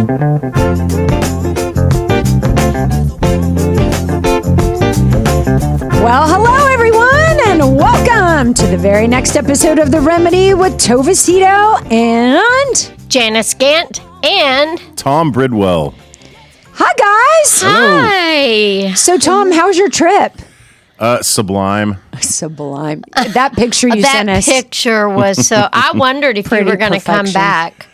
Well, hello everyone, and welcome to the very next episode of The Remedy with Tova Sido and Janice Gaunt and Tom Bridwell. Hi guys. Hi. So Tom, how was your trip? Sublime. Sublime. That picture you sent us. That picture was so. I wondered if you were going to come back.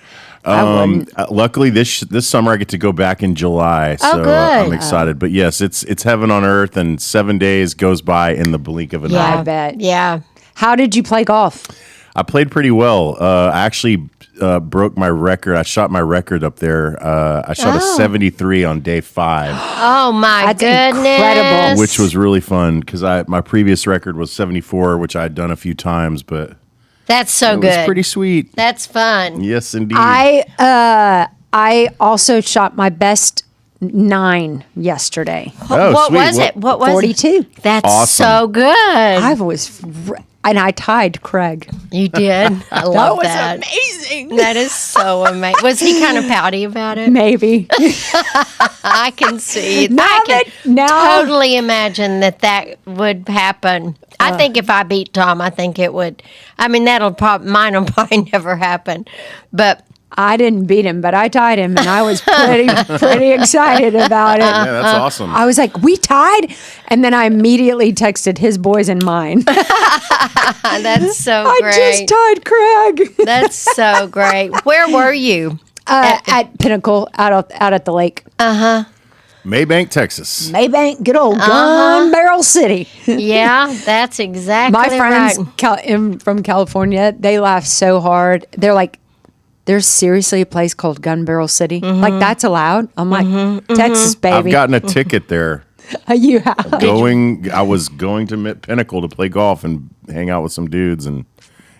Luckily, this summer I get to go back in July, so good. I'm excited. But yes, it's heaven on earth, and 7 days goes by in the blink of an eye. I bet. Yeah. How did you play golf? I played pretty well. I actually broke my record. I shot my record up there. I shot a 73 on day 5. Oh my That's goodness. incredible. Which was really fun because my previous record was 74, which I had done a few times, but That's so it good. was pretty sweet. That's fun. Yes, indeed. I also shot my best 9 yesterday. What sweet. was it? What was 42. it? That's Awesome. so good. And I tied Craig. You did. I love that. Amazing. That is so amazing. Was he kind of pouty about it? Maybe. I can see. Now I can that- totally imagine that would happen. I think if I beat Tom, I think it would. I mean, mine will probably never happen. But I didn't beat him, but I tied him, and I was pretty excited about it. Yeah, that's awesome. I was like, we tied? And then I immediately texted his boys and mine. that's so I great. just tied Craig. That's so great. Where were you? At Pinnacle, out at the lake. Maybank, Texas. Maybank, good old Gun Barrel City. Yeah, that's exactly My friends right. from California, they laugh so hard. They're like, there's seriously a place called Gun Barrel City? Like, that's allowed? I'm like, Texas, baby. I've gotten a ticket there. You have. I was going to Pinnacle to play golf and hang out with some dudes, and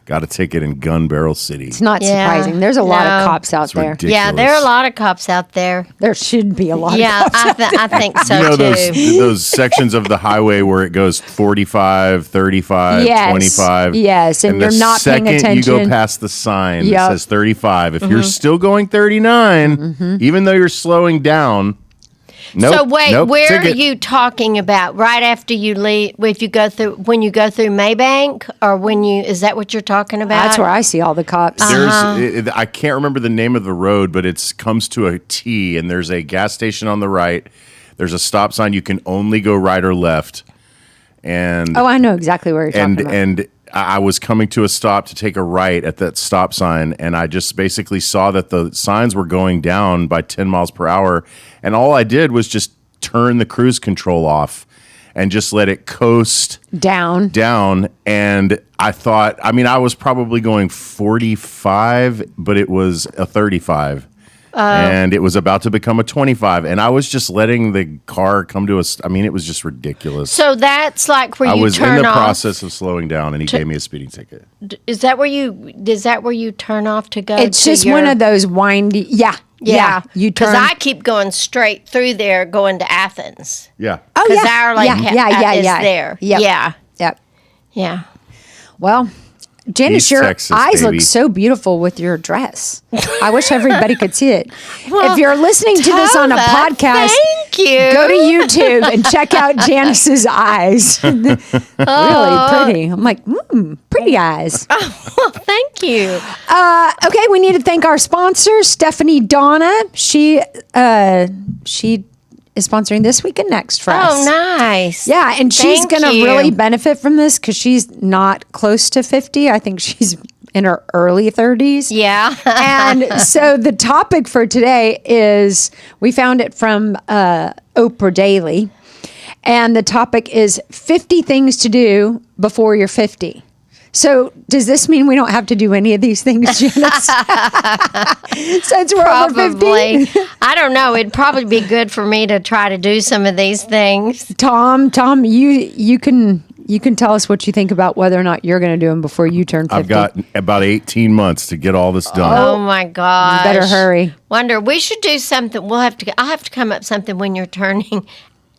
got a ticket in Gun Barrel City. It's not Yeah. surprising. There's a lot of No. cops out It's there. ridiculous. Yeah, there are a lot of cops out there. There should be a lot Yeah, of cops. I think so You know too. those sections of the highway where it goes 45, 35, Yes. 25. Yes, and the you're not paying second you go attention. past the sign Yep. that says 35, if you're still going 39, even though you're slowing down, So wait, where ticket. are you talking about? Right after you leave, when you go through Maybank, or is that what you're talking about? That's where I see all the cops. I can't remember the name of the road, but it comes to a T, and there's a gas station on the right. There's a stop sign. You can only go right or left. And Oh, I know exactly where you're talking about. and I was coming to a stop to take a right at that stop sign, and I just basically saw that the signs were going down by 10 miles per hour, and all I did was just turn the cruise control off and just let it coast down. And I thought, I was probably going 45, but it was a 35. And it was about to become a 25, and I was just letting the car come to us. It was just ridiculous. So that's like where I you was turn in the off. process of slowing down, and he gave me a speeding ticket. Is that where you turn off to go? It's to just your, one of those windy. Yeah. You turn. Because I keep going straight through there, going to Athens. Yeah. Oh Because yeah. our is there. Yep. Yeah. Yep. Yeah. Well, Janice, East your Texas, eyes baby. look so beautiful with your dress. I wish everybody could see it. If you're listening to this on a Tova, podcast, thank you. go to YouTube and check out Janice's eyes. Really pretty. I'm like, pretty eyes. Well, thank you. Okay, we need to thank our sponsor, Stephanie Donna. She is sponsoring This Week and Next for us. Oh, nice. Yeah, and she's Thank going to you. really benefit from this because she's not close to 50. I think she's in her early 30s. Yeah. And so the topic for today is, we found it from Oprah Daily, and the topic is 50 things to do before you're 50. So does this mean we don't have to do any of these things, Janice? Since we're Probably. over 50? I don't know. It'd probably be good for me to try to do some of these things. Tom, you can tell us what you think about whether or not you're going to do them before you turn 50. I've got about 18 months to get all this done. Oh my gosh. You better hurry. Wonder, we should do something. I'll have to come up with something when you're turning.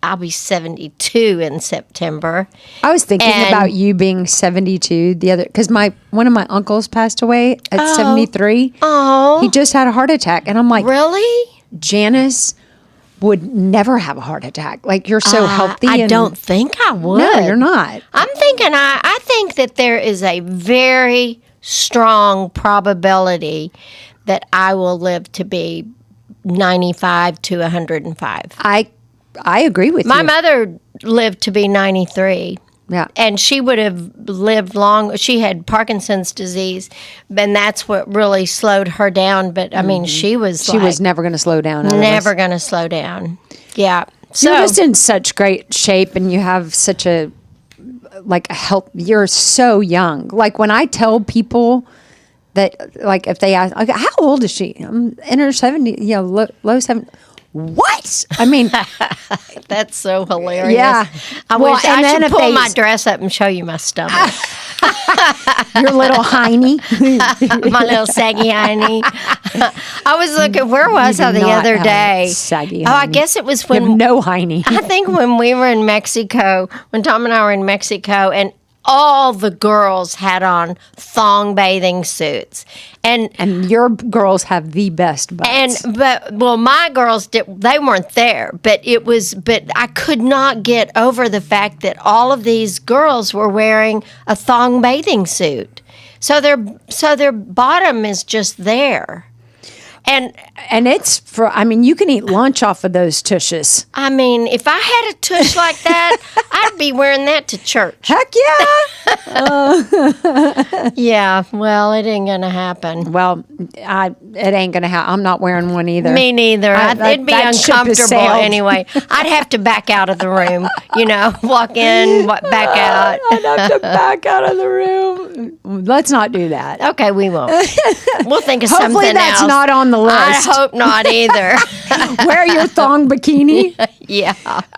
I'll be 72 in September. I was thinking And- about you being 72 because one of my uncles passed away at 73. Oh. He just had a heart attack, and I'm like, Really? Janice would never have a heart attack. Like, you're so healthy. I don't think I would. No, you're not. I'm thinking, I think that there is a very strong probability that I will live to be 95 to 105. I agree with My you. mother lived to be 93. Yeah. And she would have lived long. She had Parkinson's disease, and that's what really slowed her down. But, I mean, she was never going to slow down. never going to slow down. Yeah. So, You're just in such great shape, and you have such a health. You're so young. Like, when I tell people that, like, if they ask, like, how old is she? I'm in her 70s, low 70s. What? I mean, that's so hilarious. Yeah. I Well, wish and I then should if pull they- my dress up and show you my stomach. your little hiney. My little saggy hiney. I was looking, where was I do the not other have day? saggy Oh, I hiney. guess it was You have when no hiney. I think when we were in Mexico, when Tom and I were in Mexico, and all the girls had on thong bathing suits. And your girls have the best butts. But my girls they weren't there, but I could not get over the fact that all of these girls were wearing a thong bathing suit. So their bottom is just there. And it's you can eat lunch off of those tushes. I mean, if I had a tush like that, I'd be wearing that to church. Heck yeah. Yeah, well, it ain't gonna happen. Well, it ain't going to happen. I'm not wearing one either. Me neither. It'd be that ship has uncomfortable sailed. anyway. I'd have to back out of the room, walk in, back out. I'd have to back out of the room. Let's not do that. Okay, we won't. We'll think of Hopefully something that's else. not on the list. I hope not either. Wear your thong bikini. Yeah.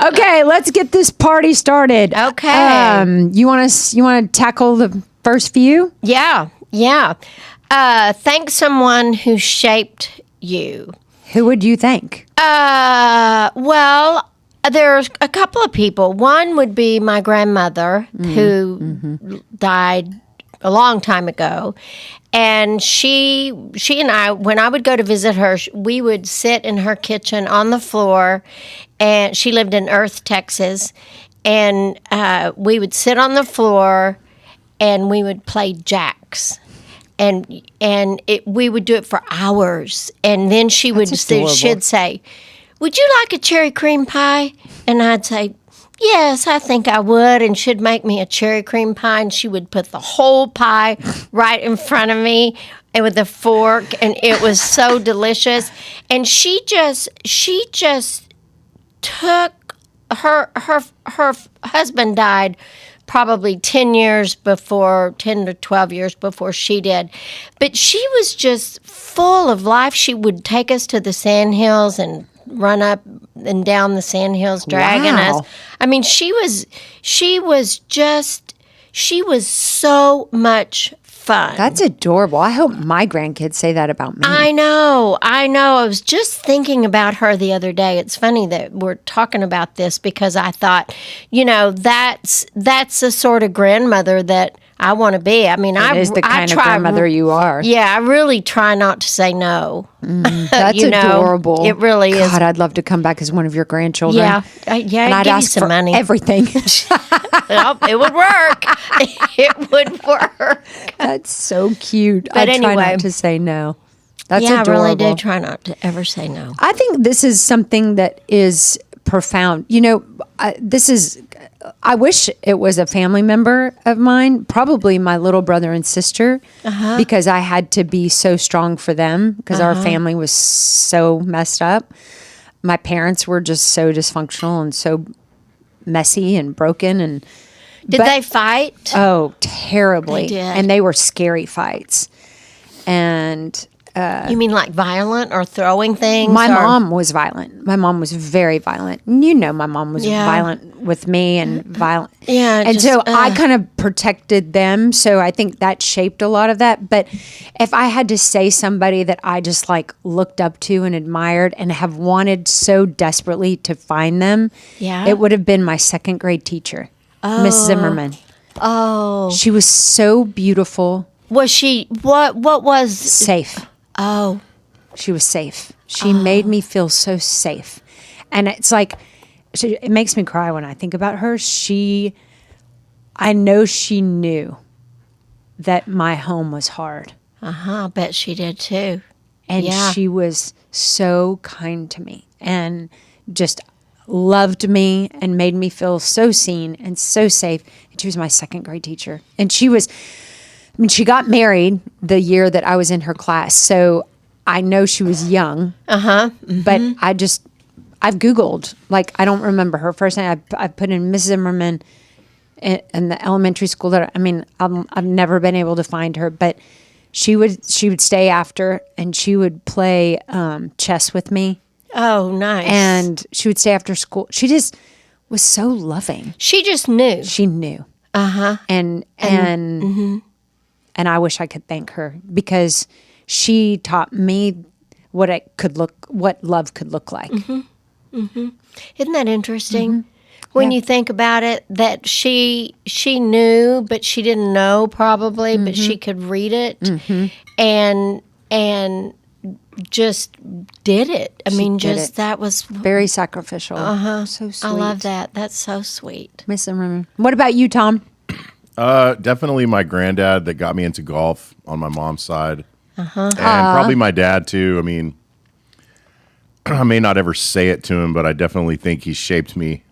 Okay, let's get this party started. Okay. You want to tackle the first few? Yeah. Thank someone who shaped you. Who would you thank? Well, there's a couple of people. One would be my grandmother, who died a long time ago. And she and I, when I would go to visit her, we would sit in her kitchen on the floor. And she lived in Earth, Texas. And we would sit on the floor and we would play jacks. And we would do it for hours. And then she'd say, "Would you like a cherry cream pie?" And I'd say, "Yes, I think I would." And she'd make me a cherry cream pie, and she would put the whole pie right in front of me and with a fork, and it was so delicious. And she just took her husband died probably 10 to 12 years before she did. But she was just full of life. She would take us to the sandhills and run up and down the sandhills dragging Wow. us. I mean, she was so much fun. That's adorable. I hope my grandkids say that about me. I know. I was just thinking about her the other day. It's funny that we're talking about this because I thought, that's the sort of grandmother that I want to be. I mean, It is the kind of grandmother you are. Yeah, I really try not to say no. That's adorable. It really is. God, I'd love to come back as one of your grandchildren. Yeah, And I'd I'd give you ask some for money. everything. Well, it would work. It would work. That's so cute. But I try anyway. not to say no. That's Yeah, adorable. I really do try not to ever say no. I think this is something that is profound. I wish it was a family member of mine, probably my little brother and sister, because I had to be so strong for them because our family was so messed up. My parents were just so dysfunctional and so messy and broken. And Did they fight? Oh, terribly. They did. And they were scary fights. And You mean like violent or throwing things? my or- mom was violent. My mom was very violent. And my mom was Yeah. violent with me and violent. Yeah, And just, so I kind of protected them. So I think that shaped a lot of that. But if I had to say somebody that I just looked up to and admired and have wanted so desperately to find them, Yeah. it would have been my second grade teacher, Miss Zimmerman. Oh, She was so beautiful, was she? What was? safe. Oh, She was safe. She made me feel so safe. And it's like, it makes me cry when I think about her. I know she knew that my home was hard. I bet she did too. And she was so kind to me and just loved me and made me feel so seen and so safe. And she was my second grade teacher. And she got married the year that I was in her class. So I know she was young. But I've Googled, like, I don't remember her first name. I put in Mrs. Zimmerman in the elementary school. I've never been able to find her, but she would stay after and she would play chess with me. Oh, nice. And she would stay after school. She just was so loving. She just knew. She knew. And I wish I could thank her because she taught me what love could look like. Isn't that interesting? When you think about it, that she knew, but she didn't know probably, but she could read it and just did it. That was very sacrificial. So sweet. I love that. That's so sweet. Miss Zimmerman. What about you, Tom? Definitely my granddad that got me into golf on my mom's side. And probably my dad too. I may not ever say it to him, but I definitely think he shaped me.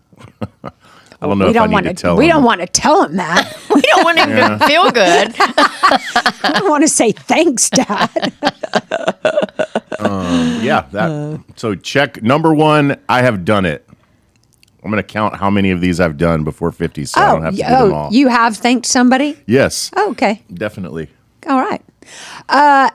I don't know if I need to tell him. We don't want to tell him that. We don't want him to feel good. I want to say thanks, Dad. So check number 1, I have done it. I'm going to count how many of these I've done before 50, so I don't have to do them all. You have thanked somebody? Yes. Oh, okay. Definitely. All right.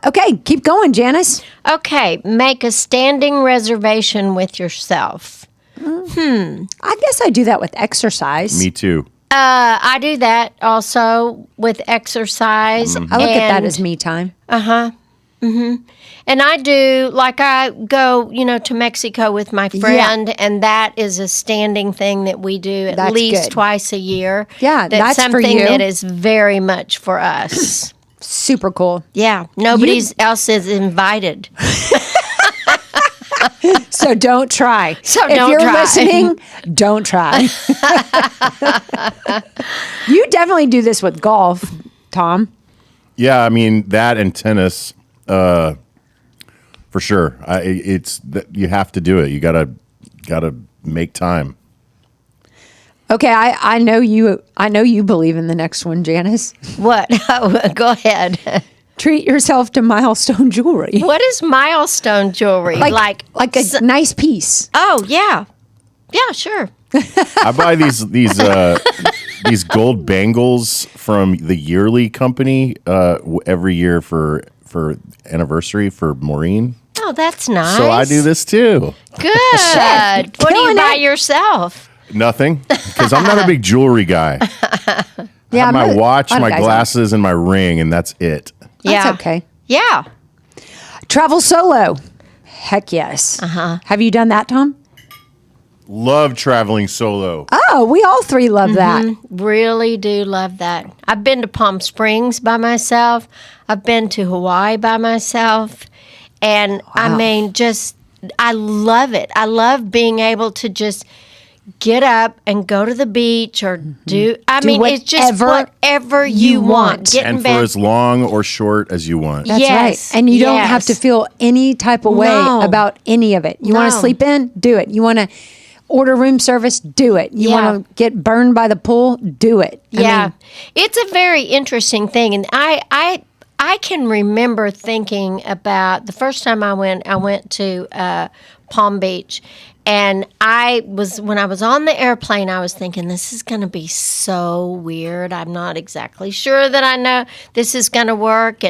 Okay, keep going, Janice. Okay, make a standing reservation with yourself. I guess I do that with exercise. Me too. I do that also with exercise. I look at that as me time. And I do, like I go, to Mexico with my friend, and that is a standing thing that we do at least twice a year. Yeah, that's something for you. that is very much for us. Super cool. Yeah, nobody else is invited. So don't try. If you're listening, don't try. You definitely do this with golf, Tom. Yeah, that and tennis, for sure. You have to do it. You gotta make time. Okay, I know you believe in the next one, Janice. What? Go ahead. Treat yourself to milestone jewelry. What is milestone jewelry? Like a nice piece. Oh, yeah. Yeah, sure. I buy these gold bangles from the Yearly Company every year for anniversary for Maureen. Oh, that's nice. So I do this too. Good. What do you buy yourself? Nothing, because I'm not a big jewelry guy. I have my watch, my glasses, and my ring, and that's it. That's okay. Yeah. Travel solo. Heck yes. Have you done that, Tom? Love traveling solo. Oh, we all three love that. Really do love that. I've been to Palm Springs by myself. I've been to Hawaii by myself. And I love it. I love being able to just get up and go to the beach or it's just whatever you want. And for as long or short as you want. That's right. And you don't have to feel any type of way about any of it. You want to sleep in? Do it. You want to order room service? Do it. You want to get burned by the pool? Do it. It's a very interesting thing. And I can remember thinking about the first time I went to Palm Beach. And when I was on the airplane, I was thinking, this is going to be so weird. I'm not exactly sure that I know this is going to work.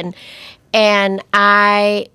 And I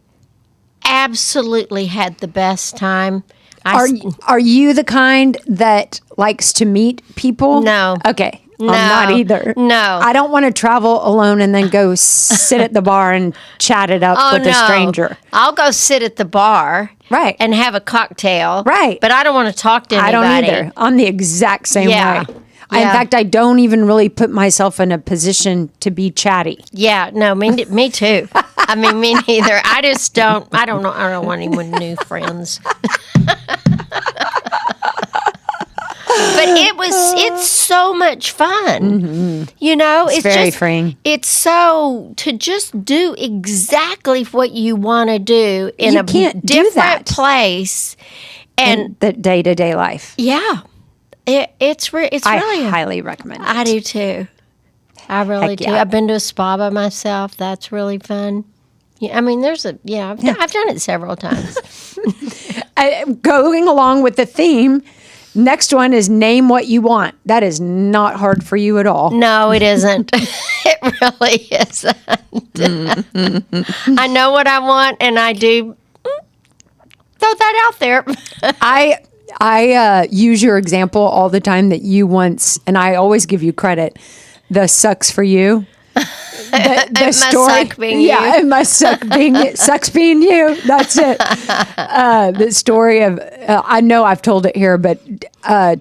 absolutely had the best time. Are you the kind that likes to meet people? No. Okay. No, I'm not either. No. I don't want to travel alone and then go sit at the bar and chat it up with a stranger. I'll go sit at the bar. Right. And have a cocktail. Right. But I don't want to talk to anybody. I don't either. I'm the exact same way. Yeah. In fact, I don't even really put myself in a position to be chatty. Yeah. No, me too. I mean, me neither. I just don't. I don't know. I don't want anyone new friends. But it's so much fun. Mm-hmm. It's very just freeing. It's so to just do exactly what you want to do in You a can't do different that. place, and In the day-to-day life. yeah, it's really. I highly recommend it. I do too. I really Heck do. yeah. I've been to a spa by myself. That's really fun. Yeah, I mean, I've done it several times. Going along with the theme, next one is name what you want. That is not hard for you at all. No, it isn't. It really isn't. I know what I want, and I do throw that out there. I use your example all the time that you once, and I always give you credit. The sucks for you. The must story, suck being you. yeah, it must sucks being you. That's it. The story of I know I've told it here, but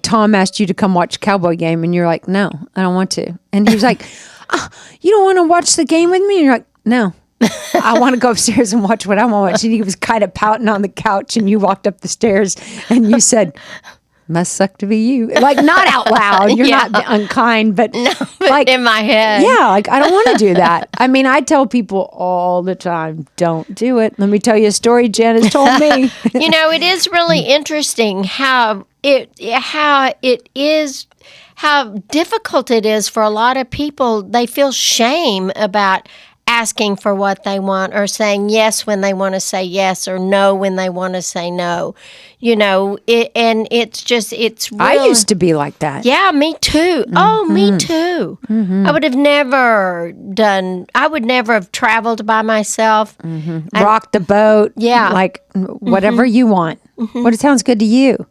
Tom asked you to come watch a Cowboy game, and you're like, no, I don't want to. And he was like, you don't want to watch the game with me? And you're like, no. I want to go upstairs and watch what I want to watch. And he was kind of pouting on the couch, and you walked up the stairs, and you said, must suck to be you. Like, not out loud. You're Yeah. not unkind, but like in my head. yeah, like I don't want to do that. I mean, I tell people all the time, don't do it. Let me tell you a story Jen has told me. It is really interesting how difficult it is for a lot of people. They feel shame about asking for what they want, or saying yes when they want to say yes, or no when they want to say no. And it's really, I used to be like that. yeah, me too. Oh, me too. I would never have traveled by myself. Rock the boat. Yeah. Like whatever you want. What it sounds good to you.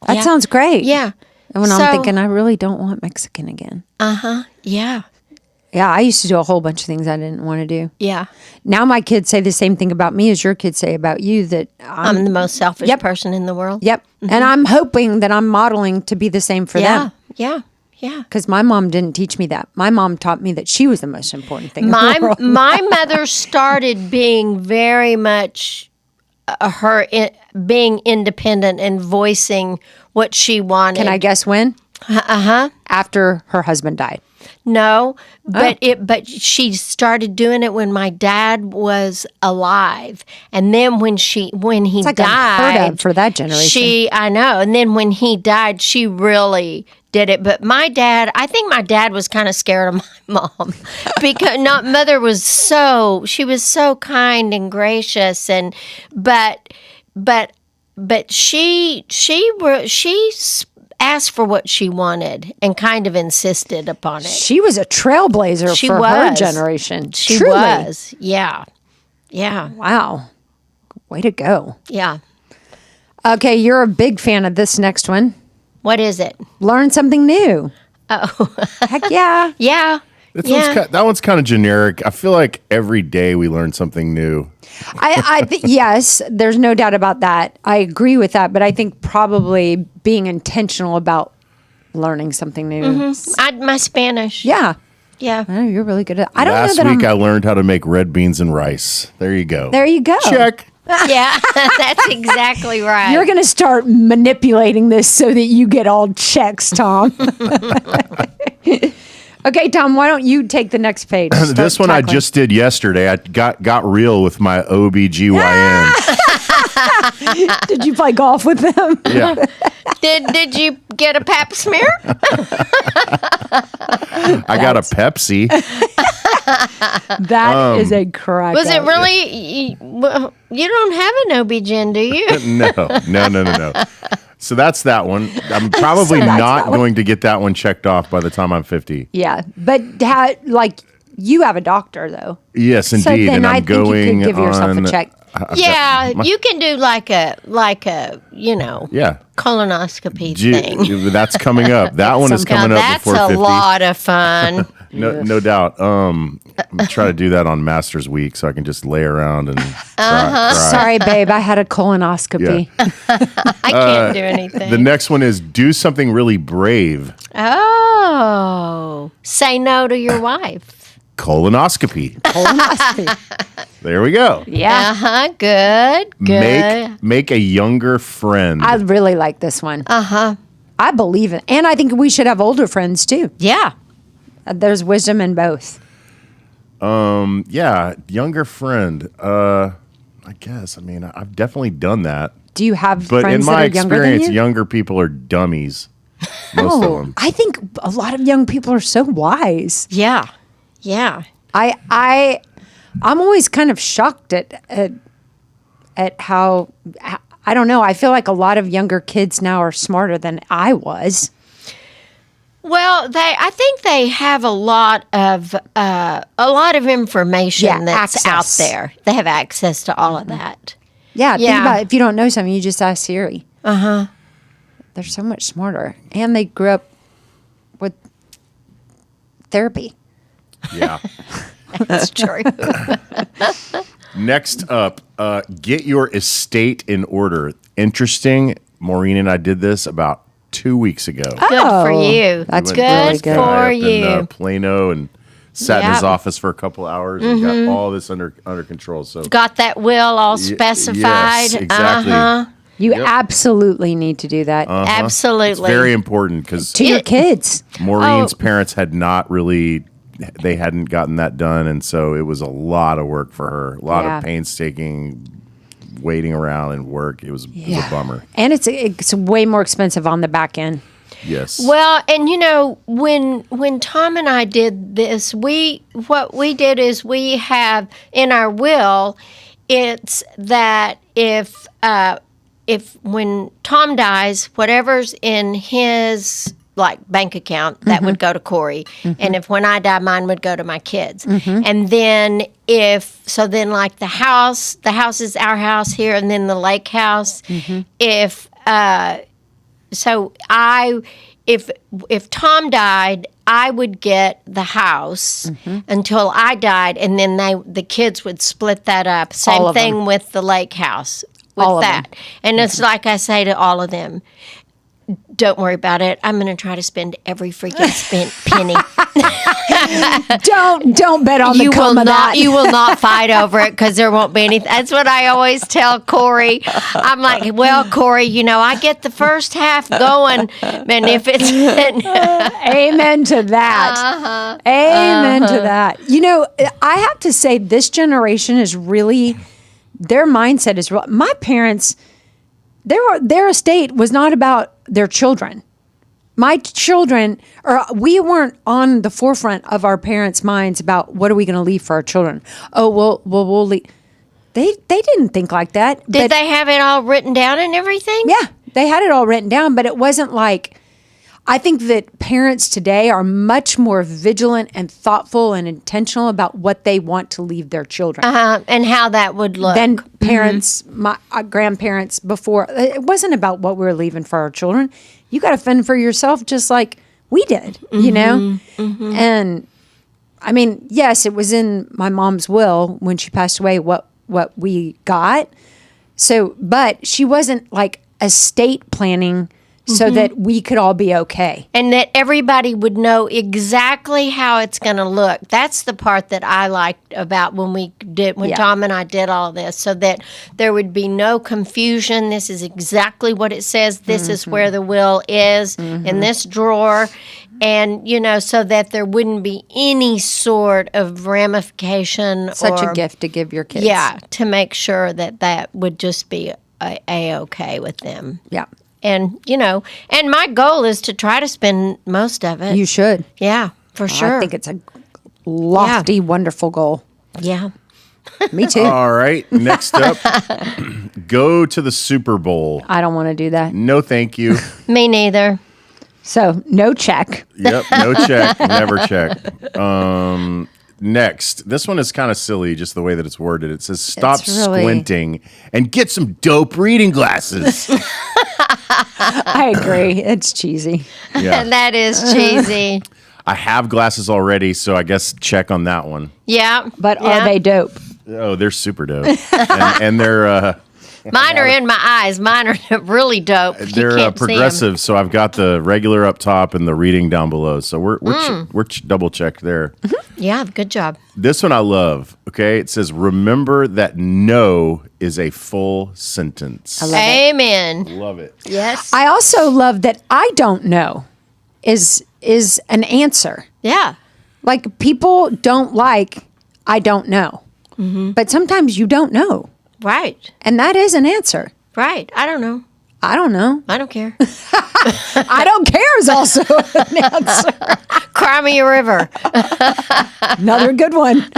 That Yeah. sounds great. Yeah. And when So- I'm thinking, I really don't want Mexican again. Yeah. Yeah, I used to do a whole bunch of things I didn't want to do. Yeah. Now my kids say the same thing about me as your kids say about you, that I'm the most selfish person in the world. yep. And I'm hoping that I'm modeling to be the same for Yeah. them. Yeah. Yeah. Because my mom didn't teach me that. My mom taught me that she was the most important thing in My the world. my mother started being very much being independent and voicing what she wanted. Can I guess when? Uh-huh. After her husband died. No, but she started doing it when my dad was alive, and then when he It's like died, unheard of for that generation. I know, and then when he died, she really did it. But I think my dad was kind of scared of my mom because mother was so kind and gracious, but she asked for what she wanted and kind of insisted upon it. She was a trailblazer She for her was. generation. She Truly. was. Yeah. Yeah. Wow. Way to go. Yeah. Okay, you're a big fan of this next one. What is it? Learn something new. Oh. Heck yeah. Yeah. That one's kind of generic. I feel like every day we learn something new. Yes, there's no doubt about that. I agree with that, but I think probably being intentional about learning something new. My Spanish. Yeah. Yeah. Oh, you're really good at it. I don't Last know that week I learned how to make red beans and rice. There you go. There you go. Check. Yeah. That's exactly right. You're going to start manipulating this so that you get all checks, Tom. Okay, Tom, why don't you take the next page? This one I just did yesterday. I got real with my OBGYN. Did you play golf with them? Yeah. Did you get a pap smear? I got a Pepsi. That is a crack. Was it up. really? You don't have an OB-GYN, do you? No. So that's that one. I'm probably not going to get that one checked off by the time I'm 50. Yeah, but you have a doctor though. Yes, indeed. So then And I I'm think you going could give yourself on, a check. Yeah, you can do like a Yeah. colonoscopy thing. That's coming up. That one is Now, coming up that's before a 50. lot of fun. No doubt. I'm trying to do that on Masters Week so I can just lay around and cry. Sorry, babe, I had a colonoscopy. I can't do anything. The next one is do something really brave. Oh, say no to your wife. Colonoscopy. Colonoscopy. There we go. Yeah. Uh-huh. Good. Make a younger friend. I really like this one. Uh-huh. I believe it. And I think we should have older friends too. Yeah. There's wisdom in both. Yeah, younger friend. I guess. I mean, I've definitely done that. Do you have But friends in my that are younger than experience, you? younger people are dummies. Most of them. I think a lot of young people are so wise. Yeah. Yeah. I'm always kind of shocked at how I don't know. I feel like a lot of younger kids now are smarter than I was. Well, I think they have a lot of information that's access. out there. They have access to all of that. Yeah, think Yeah. about it. If you don't know something, you just ask Siri. Uh-huh. They're so much smarter, and they grew up with therapy. Yeah. That's true. Next up, get your estate in order. Interesting. Maureen and I did this about 2 weeks ago. Good for you. That's We went to really this good. guy For up in, you. Plano and sat in his Yep. office for a couple hours and got all this under control. So Got that will all specified. yes, exactly. Uh-huh. You absolutely need to do that Absolutely. It's very important because to your kids. Maureen's Oh. parents had not really, they hadn't gotten that done. And so it was a lot of work for her, a lot Yeah. of painstaking waiting around and work. It was a bummer. And it's way more expensive on the back end. Yes. Well, and when Tom and I did this, what we did is we have in our will, it's that if when Tom dies, whatever's in his like bank account, that would go to Corey, and if when I die, mine would go to my kids, and then then like the house is our house here, and then the lake house, if Tom died, I would get the house until I died, and then the kids would split that up. All Same of thing them. with the lake house with All of that. And it's like I say to all of them, don't worry about it. I'm going to try to spend every freaking penny. Don't bet on the You will come of not. that. You will not fight over it because there won't be anything. That's what I always tell Corey. I'm like, well, Corey, I get the first half going, and if it's Amen to that. Amen to that. I have to say, this generation is really, their mindset is real. My parents, their estate was not about their children. My children, or we weren't on the forefront of our parents' minds about what are we going to leave for our children. Oh, we'll leave. They didn't think like that. did they have it all written down and everything? Yeah, they had it all written down, but it wasn't like, I think that parents today are much more vigilant and thoughtful and intentional about what they want to leave their children And how that would look. than parents, my grandparents before. It wasn't about what we were leaving for our children. You got to fend for yourself just like we did, And I mean, yes, it was in my mom's will when she passed away what we got. So, but she wasn't like estate planning so that we could all be okay. And that everybody would know exactly how it's going to look. That's the part that I liked about when Tom and I did all this, so that there would be no confusion. This is exactly what it says. This is where the will is, in this drawer. And, so that there wouldn't be any sort of ramification. Such a gift to give your kids. Yeah, to make sure that would just be A-okay with them. Yeah. And, and my goal is to try to spend most of it. You should. Yeah, for sure. I think it's a lofty, wonderful goal. Yeah. Me too. All right. Next up, go to the Super Bowl. I don't want to do that. No, thank you. Me neither. So, no check. Yep. No check. Never check. Next, this one is kind of silly, just the way that it's worded. It says, "Stop It's really- squinting and get some dope reading glasses." I agree. It's cheesy. Yeah, That is cheesy. I have glasses already, so I guess check on that one. Yeah. But yeah. are they dope? Oh, they're super dope, and Mine are in my eyes. Mine are really dope. You They're can't see 'em. progressive, so I've got the regular up top and the reading down below. So we're double checked there. Yeah, good job. This one I love. Okay, it says, "Remember that no is a full sentence." I love it. Amen. Love it. Yes. I also love that I don't know is an answer. Yeah. Like people don't like I don't know. But sometimes you don't know. Right. And that is an answer. Right. I don't know. I don't know. I don't care. I don't care is also an answer. Cry me a river. Another good one.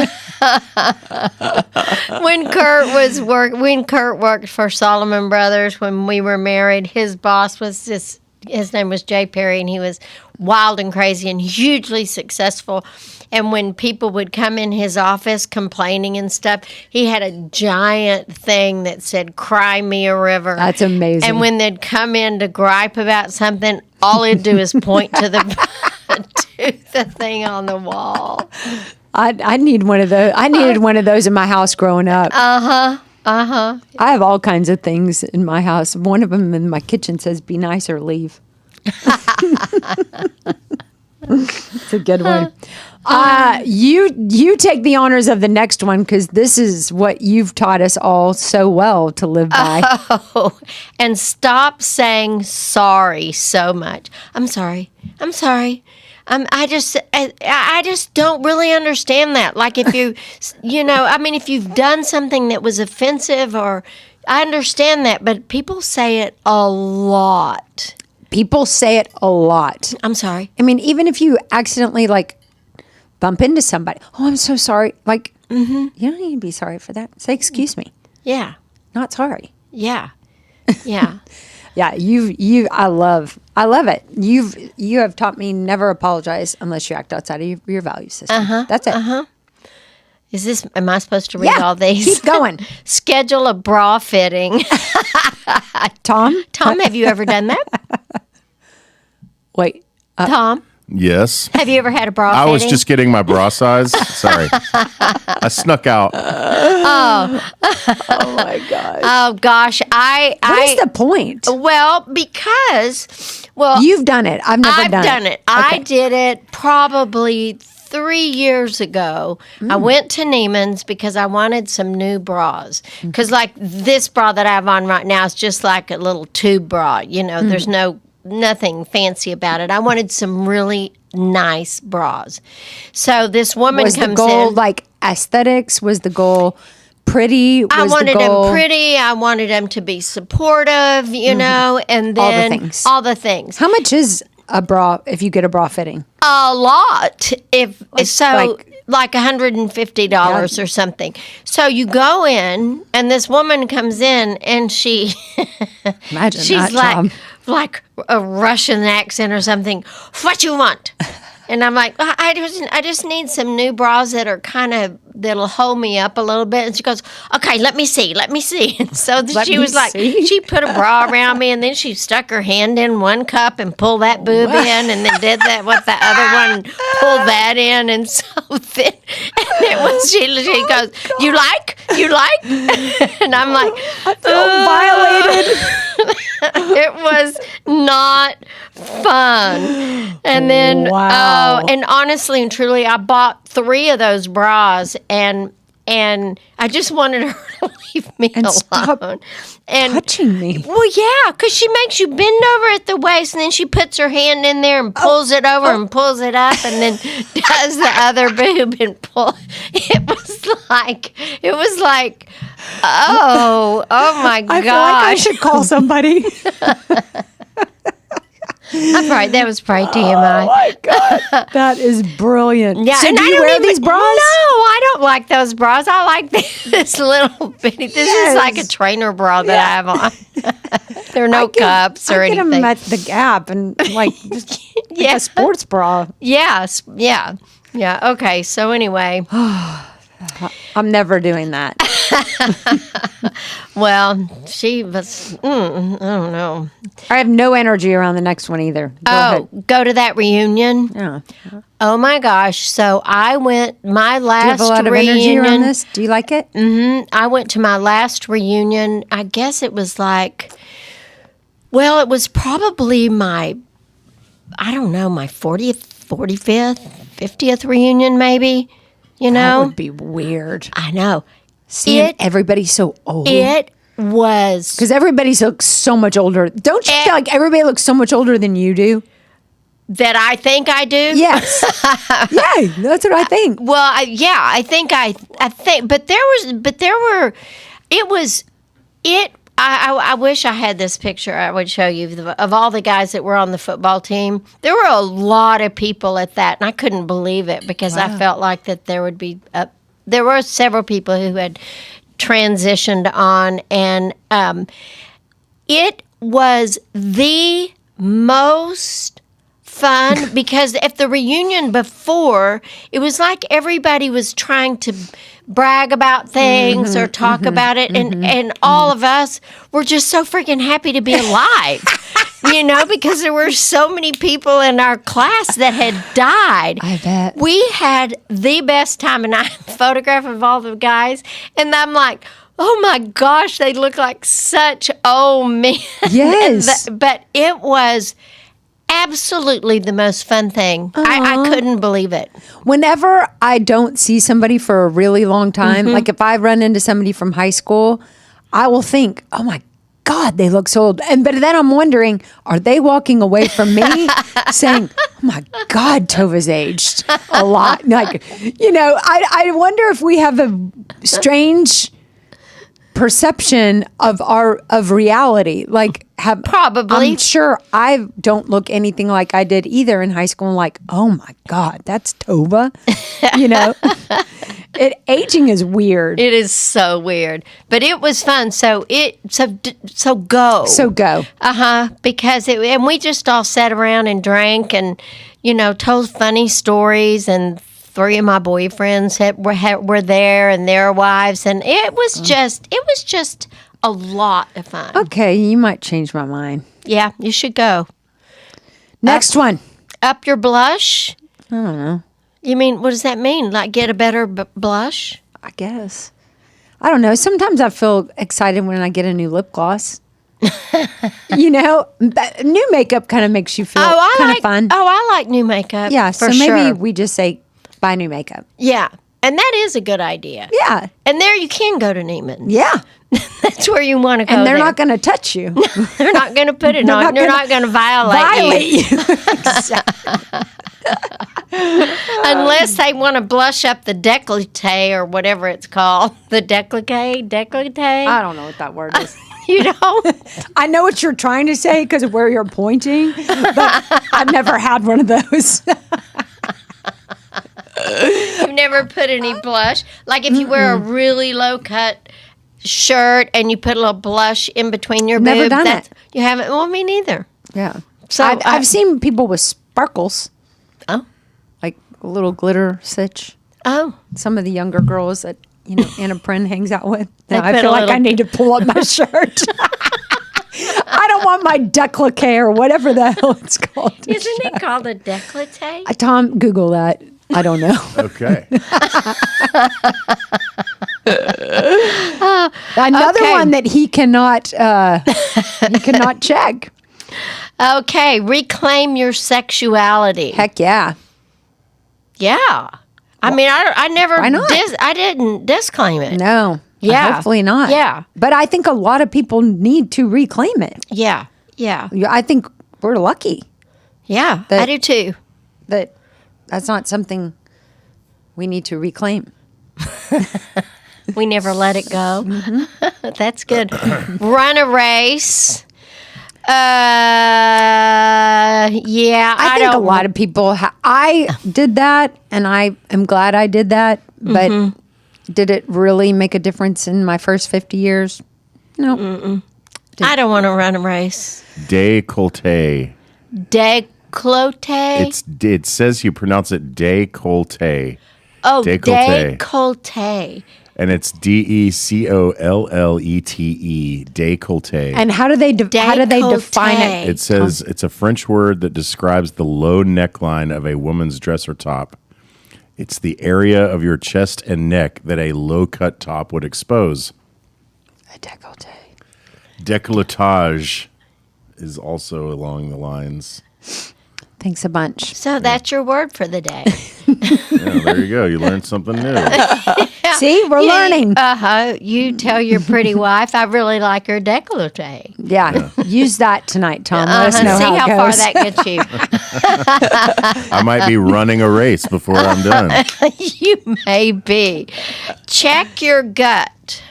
When Kurt worked for Solomon Brothers when we were married, his boss was his name was Jay Perry, and he was wild and crazy and hugely successful. And when people would come in his office complaining and stuff, he had a giant thing that said, "Cry me a river." That's amazing. And when they'd come in to gripe about something, all he'd do is point to the thing on the wall. I need one of those. I needed one of those in my house growing up. Uh-huh. I have all kinds of things in my house. One of them in my kitchen says, "Be nice or leave." It's a good one. You take the honors of the next one because this is what you've taught us all so well to live by. Oh, and stop saying sorry so much. I'm sorry. I just don't really understand that. Like if if you've done something that was offensive, or I understand that, but people say it a lot. People say it a lot. I'm sorry. I mean, even if you accidentally bump into somebody, "Oh, I'm so sorry." You don't need to be sorry for that. Say, "Excuse me." Yeah. Not sorry. Yeah. Yeah. Yeah, I love it. You have taught me never apologize unless you act outside of your value system. That's it. Am I supposed to read all these? Keep going. Schedule a bra fitting. Tom, have you ever done that? wait. Tom, Yes. have you ever had a bra I fitting? was just getting my bra size. Sorry. I snuck out. Oh my gosh. Oh gosh, What is the point? because You've done it. I've never done it. I did it probably 3 years ago. I went to Neiman's because I wanted some new bras. Because this bra that I have on right now is just like a little tube bra. There's nothing fancy about it. I wanted some really nice bras. So this woman Was comes the goal in. aesthetics? Was the goal pretty? I Was wanted the goal them pretty. I wanted them to be supportive, and then things. all the things. How much is a bra if you get a bra fitting? A lot. If so, like $150 Yeah. or something. So you go in, and this woman comes in, and she's Imagine that, Tom. like a Russian accent or something. "What you want?" And I'm like, I just need some new bras that are that'll hold me up a little bit. And she goes, "Okay, let me see." And so she was like, she put a bra around me, and then she stuck her hand in one cup and pulled that boob in, and then did that with the other one, pulled that in, and so then and it was she goes, "You like?" And I'm like, I feel violated. it was not fun. And then, Wow. and honestly and truly, I bought 3 of those bras, and I just wanted her to leave me And alone. stop touching me. Well, yeah, because she makes you bend over at the waist, and then she puts her hand in there and pulls it over and pulls it up, and then does the other boob and pull. It was like, oh my gosh. I feel like I should call somebody. That was probably Oh TMI. my God. That is brilliant. Yeah, So and do I you don't wear even, these bras? No, I don't like those bras. I like this little bitty. This is like a trainer bra that I have on. There are no cups or I get anything. them at the Gap and just Yeah. a sports bra. Yes, yeah. Okay, so anyway. I'm never doing that. Well, she was, I don't know. I have no energy around the next one either. Go ahead. Go to that reunion? Yeah. Oh my gosh. So I went, my Do you last have a lot of energy around this? Do you like it? I went to my last reunion. I guess it was like, well, it was probably my 40th, 45th, 50th reunion maybe, That know? would be weird. I know. Seeing everybody so old. It was. Because everybody looks so much older. Don't you feel like everybody looks so much older than you do? That I think I do? Yes. Yeah, that's what I think. Well, I think, but I wish I had this picture I would show you of all the guys that were on the football team. There were a lot of people at that, and I couldn't believe it because I felt like that there would be, there were several people who had transitioned on, and it was the most fun because at the reunion before, it was like everybody was trying to brag about things or talk about it, and all of us were just so freaking happy to be alive, because there were so many people in our class that had died. I bet. We had the best time, and I have a photograph of all the guys, and I'm like, oh my gosh, they look like such old men. Yes. But it was absolutely the most fun thing. I couldn't believe it. Whenever I don't see somebody for a really long time, like if I run into somebody from high school, I will think, oh my God, they look so old. But then I'm wondering, are they walking away from me saying, oh my God, Tova's aged a lot? Like, I wonder if we have a strange perception of reality. Like, Probably. I'm sure I don't look anything like I did either in high school. Like, oh my God, that's Tova. Aging is weird. It is so weird, but it was fun. So go. So go. Because and we just all sat around and drank and told funny stories, and 3 of my boyfriends were there and their wives, and it was just a lot of fun. Okay, you might change my mind. Yeah, you should go. Next one. Up your blush. I don't know. You mean, what does that mean? Like get a better blush? I guess. I don't know. Sometimes I feel excited when I get a new lip gloss. New makeup kind of makes you feel kind of fun. Oh, I like new makeup. Yeah, for so maybe sure. we just say buy new makeup. Yeah, and that is a good idea. Yeah. And there you can go to Neiman's. Yeah. That's where you want to go. And they're not going to touch you. They're not going to put it on. They're not going to violate you. Unless they want to blush up the décolleté or whatever it's called. The décolleté? I don't know what that word is. You don't? I know what you're trying to say because of where you're pointing, but I've never had one of those. You've never put any blush? Like if you wear a really low-cut shirt and you put a little blush in between your boobs. Never done it. You haven't? Well, me neither. Yeah. So I've seen people with sparkles. Oh. Like a little glitter stitch. Oh. Some of the younger girls that, Anna Prin hangs out with. Now They I put feel a like little- I need to pull up my shirt. I don't want my décolleté or whatever the hell it's called. Isn't it called a décolleté? Tom, Google that. I don't know. Okay. Another Okay. one that he cannot check. Okay, reclaim your sexuality. Heck yeah. Yeah. I mean, I never, why not? I didn't disclaim it. No. Yeah. Hopefully not. Yeah. But I think a lot of people need to reclaim it. Yeah. Yeah. I think we're lucky Yeah. That- I do too. that that's not something we need to reclaim. We never let it go. Mm-hmm. That's good. Run a race. Yeah. I think a lot of people. I did that, and I am glad I did that. But did it really make a difference in my first 50 years? No. I don't want to run a race. Décolleté. Décolleté. It says you pronounce it décolleté. Oh, décolleté. décolleté. And it's DECOLLETE, décolleté. And how do they define it? It says it's a French word that describes the low neckline of a woman's dress or top. It's the area of your chest and neck that a low-cut top would expose. A décolleté. Décolletage is also along the lines. Thanks a bunch. So that's your word for the day. Yeah, there you go. You learned something new. See, we're learning. You tell your pretty wife, I really like her décolleté. Yeah. Use that tonight, Tom. Let us know See how how it far goes. that gets you. I might be running a race before I'm done. You may be. Check your gut.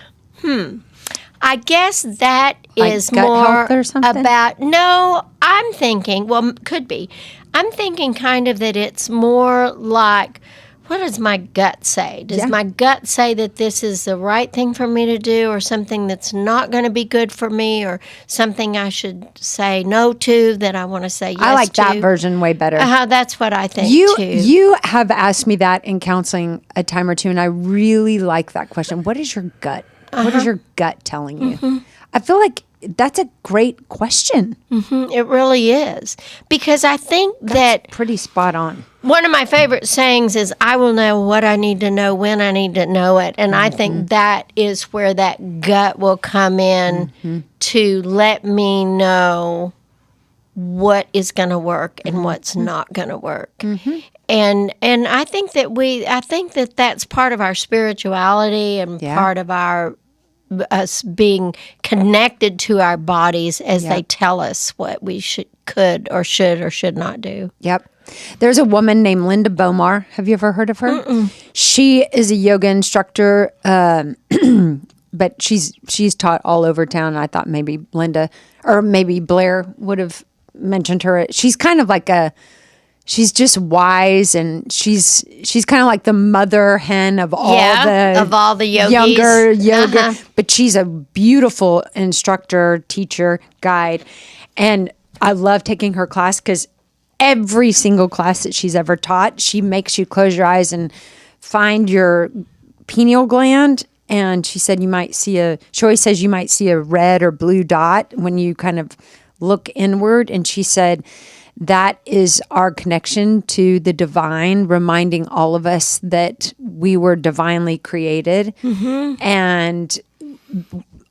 I guess that Like is gut more health or something? about. No, I'm thinking. Well, could be. I'm thinking kind of that it's more like, what does my gut say? Does my gut say that this is the right thing for me to do, or something that's not going to be good for me, or something I should say no to that I want to say yes to? I like that version way better. That's what I think too. You have asked me that in counseling a time or two, and I really like that question. What is your gut? What is your gut telling you? I feel like that's a great question. It really is. Because I think that Pretty spot on. one of my favorite sayings is, I will know what I need to know when I need to know it. And I think that is where that gut will come in to let me know what is going to work and what's not going to work. And I think that that's part of our spirituality and part of us being connected to our bodies as they tell us what we could or should not do. Yep. There's a woman named Linda Bomar. Have you ever heard of her? She is a yoga instructor, but she's taught all over town. I thought maybe Linda or maybe Blair would have mentioned her. She's kind of like she's just wise, and she's kind of like the mother hen of all the yogis. younger yoga. But she's a beautiful instructor, teacher, guide, and I love taking her class because every single class that she's ever taught, she makes you close your eyes and find your pineal gland. And she said she always says you might see a red or blue dot when you kind of look inward. And she said that is our connection to the divine, reminding all of us that we were divinely created and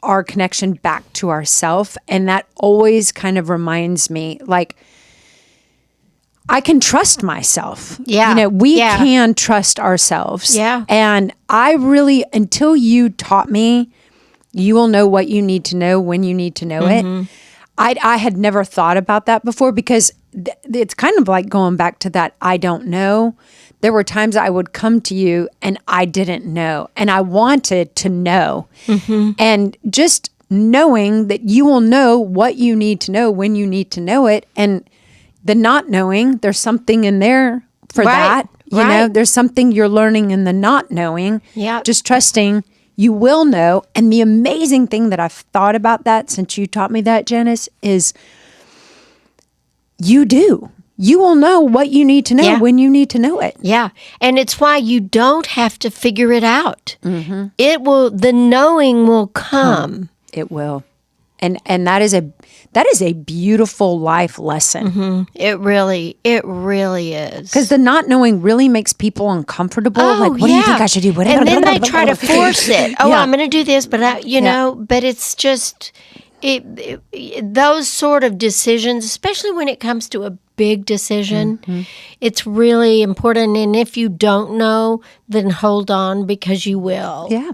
our connection back to ourself. And that always kind of reminds me, like, I can trust myself. Yeah. We can trust ourselves. Yeah. And I really, until you taught me, you will know what you need to know when you need to know it. I had never thought about that before, because it's kind of like going back to that I don't know. There were times I would come to you and I didn't know, and I wanted to know. And just knowing that you will know what you need to know when you need to know it. And the not knowing, there's something in there for that. You know, there's something you're learning in the not knowing. Yeah. Just trusting you will know. And the amazing thing that I've thought about that since you taught me that, Janice, is you do. You will know what you need to know when you need to know it. Yeah. And it's why you don't have to figure it out. The knowing will come. It will. And that is a beautiful life lesson. It really is. Because the not knowing really makes people uncomfortable. Like, what do you think I should do? And then they try to force it. I'm going to do this, but but it's just those sort of decisions, especially when it comes to a big decision, it's really important. And if you don't know, then hold on, because you will. Yeah.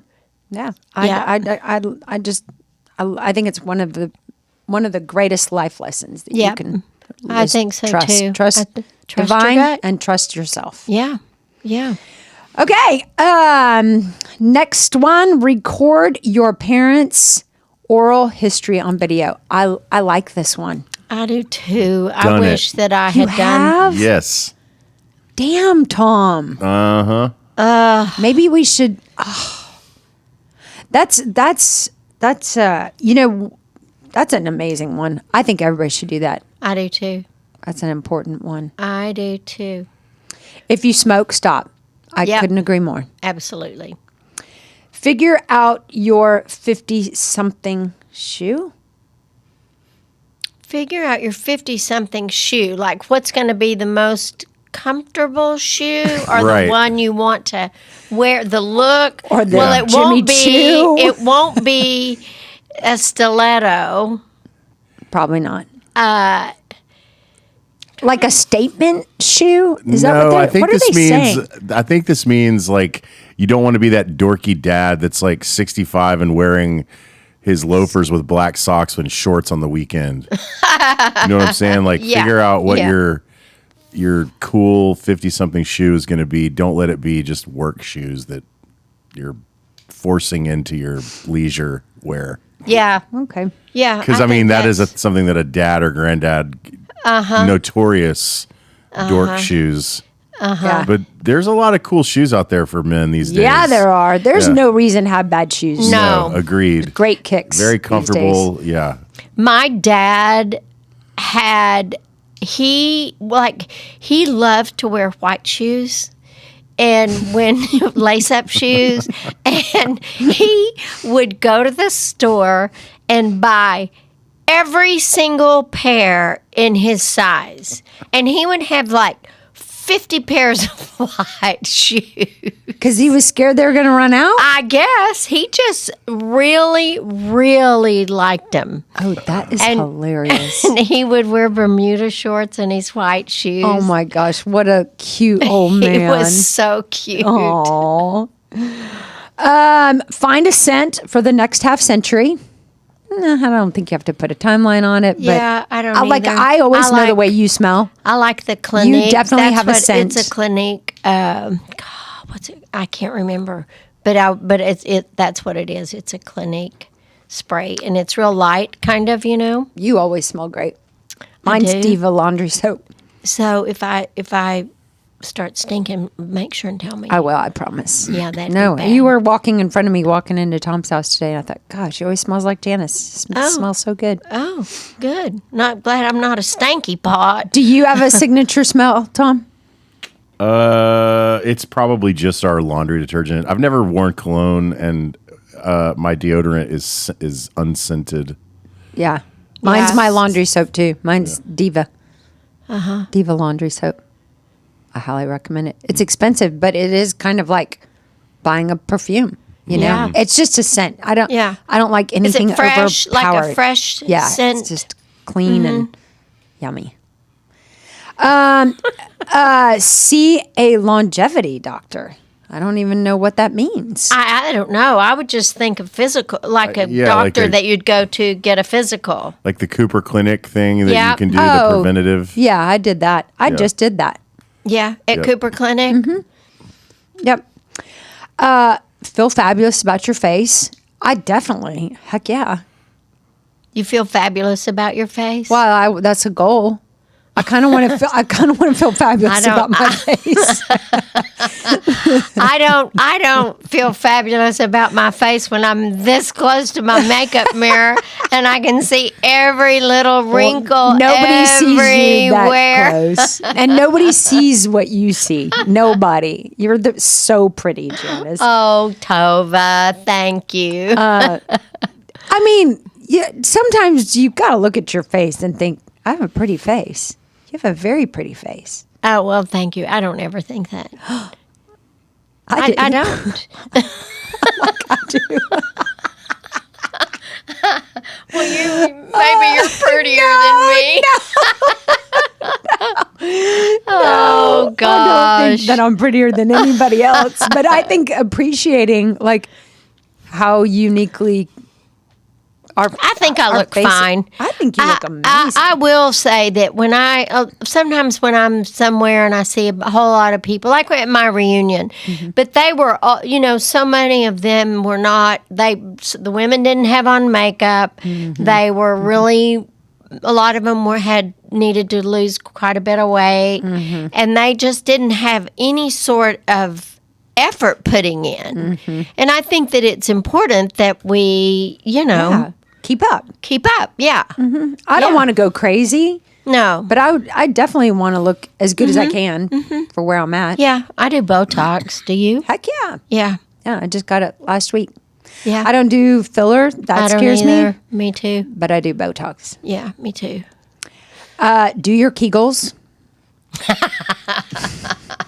I think it's one of the greatest life lessons that you can. I think so trust, too. Trust your divine gut. and trust yourself. Yeah. Okay. Next one: record your parents' oral history on video. I like this one. I do too. I Done wish it. that I You had done. have? Yes. Damn, Tom. Maybe we should. That's an amazing one. I think everybody should do that. I do too. That's an important one. I do too. If you smoke, stop. I couldn't agree more. Absolutely. Figure out your 50-something shoe. Figure out your 50-something shoe. Like, what's going to be the most comfortable shoe, or Right. the one you want to wear? The look, Or the well, it Jimmy won't be. Choo. It won't be a stiletto. Probably not. Like a statement shoe? Is that No, what I think what are this they means. saying? I think this means like you don't want to be that dorky dad that's like 65 and wearing his loafers with black socks and shorts on the weekend. You know what I'm saying? Like Yeah. figure out what Yeah. your cool 50-something shoe is going to be. Don't let it be just work shoes that you're forcing into your leisure wear. Yeah, Okay. yeah. Because I mean, think that is that's- something that a dad or granddad, notorious dork shoes. Yeah. But there's a lot of cool shoes out there for men these days. Yeah, there are. There's Yeah. no reason to have bad shoes. No. Agreed. Great kicks. Very these comfortable. days. Yeah. My dad he loved to wear white shoes and when lace up shoes, and he would go to the store and buy every single pair in his size, and he would have like 50 pairs of white shoes. Because he was scared they were going to run out? I guess he just really, really liked them. Oh, that is And- hilarious. And he would wear Bermuda shorts and his white shoes. Oh, my gosh. What a cute old man. He was so cute. Aw. Find a scent for the next half century. No, I don't think you have to put a timeline on it. But Yeah, I don't either. I always know the like- way you smell. I like the Clinique. definitely That's have a what- scent. It's a Clinique. God, what's it? I can't remember. But it's that's what it is. It's a Clinique spray, and it's real light, kind of, you know. You always smell great. Mine's do. Diva laundry soap. So if I start stinking, make sure and tell me. I will, I promise. Yeah, that'd No, be bad. you were walking in front of me, walking into Tom's house today, and I thought, gosh, she always smells like Janice. Smells so good. Oh, good. Not glad I'm not a stanky pot. Do you have a signature smell, Tom? It's probably just our laundry detergent. I've never worn cologne, and my deodorant is unscented. Yeah. Mine's Yeah. my laundry soap, too. Mine's Diva. Diva laundry soap. I highly recommend it. It's expensive, but it is kind of like buying a perfume. You know, Yeah. it's just a scent. I don't like Is anything it fresh? Like overpowered. a fresh Yeah, scent? it's just clean and yummy. See a longevity doctor. I don't even know what that means. I don't know. I would just think of physical, like a yeah, like doctor a- that you'd go to get a physical. Like the Cooper Clinic thing that Yeah. you can do, Oh. the preventative. Yeah, I did that. I just did that. Yeah, at Yep. Cooper Clinic. Yep. Feel fabulous about your face. I definitely, heck yeah. You feel fabulous about your face. Well, that's a goal. I kind of want to feel. I kind of want to feel fabulous about my face. I don't feel fabulous about my face when I'm this close to my makeup mirror and I can see every little wrinkle Nobody sees you everywhere. that close, and nobody sees what you see. Nobody. You're so pretty, Janice. Oh, Tova, thank you. I mean, yeah. Sometimes you got to look at your face and think, I have a pretty face. You have a very pretty face. Oh, well, thank you. I don't ever think that. I do. don't. I do. Maybe you're prettier than me. Oh, I don't gosh. think that I'm prettier than anybody else, but I think appreciating like how uniquely I think I our look faces- fine. I think you look amazing. I will say that when sometimes when I'm somewhere and I see a whole lot of people, like at my reunion, Mm-hmm. but they were all, so many of them were not, the women didn't have on makeup. Mm-hmm. They were really, a lot of them had needed to lose quite a bit of weight, Mm-hmm. and they just didn't have any sort of effort putting in. Mm-hmm. And I think that it's important that we, yeah, keep up. keep up. Yeah. I don't Yeah. want to go crazy, No. but I definitely want to look as good as I can for where I'm at. Yeah, I do Botox. Do you? Heck yeah. Yeah. Yeah, I just got it last week. Yeah. I don't do filler. That I don't scares either. me. Me too. But I do Botox. Yeah, me too. Do your Kegels.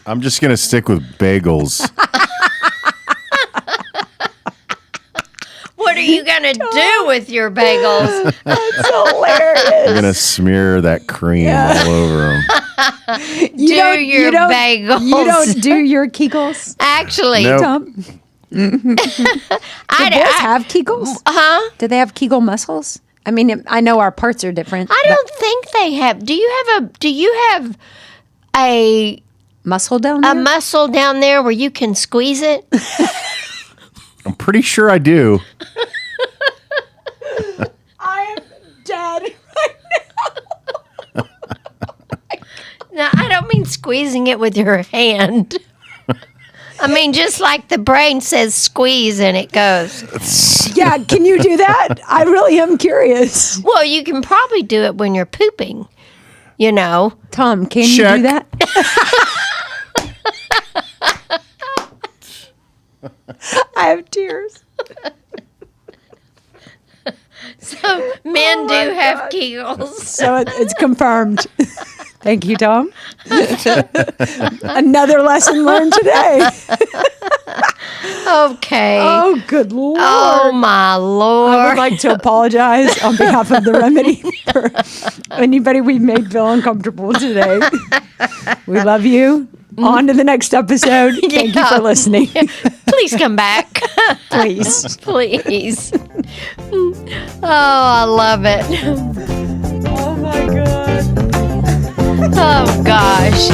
I'm just going to stick with bagels. What are you going to do with your bagels? That's hilarious. I'm going to smear that cream all over them. You don't bagels. You don't do your Kegels, Actually, Nope. Tom? Do boys have Kegels? huh? Do they have Kegel muscles? I mean, I know our parts are different. I don't think they have. Do you have a Muscle down there? muscle down there where you can squeeze it? I'm pretty sure I do. I am dead right now. No, I don't mean squeezing it with your hand. I mean, just like the brain says squeeze and it goes. Yeah, can you do that? I really am curious. Well, you can probably do it when you're pooping, you know. Tom, can Check. you do that? I have tears. So men do have Kegels. So it's confirmed. Thank you, Tom. Another lesson learned today. Okay. Oh, good Lord. Oh, my I Lord. would like to apologize on behalf of the remedy for anybody we've made feel uncomfortable today. We love you. On to the next episode. Thank you Yeah. for listening. Please come back. Please. Please. Oh, I love it. Oh, my God. Oh, gosh.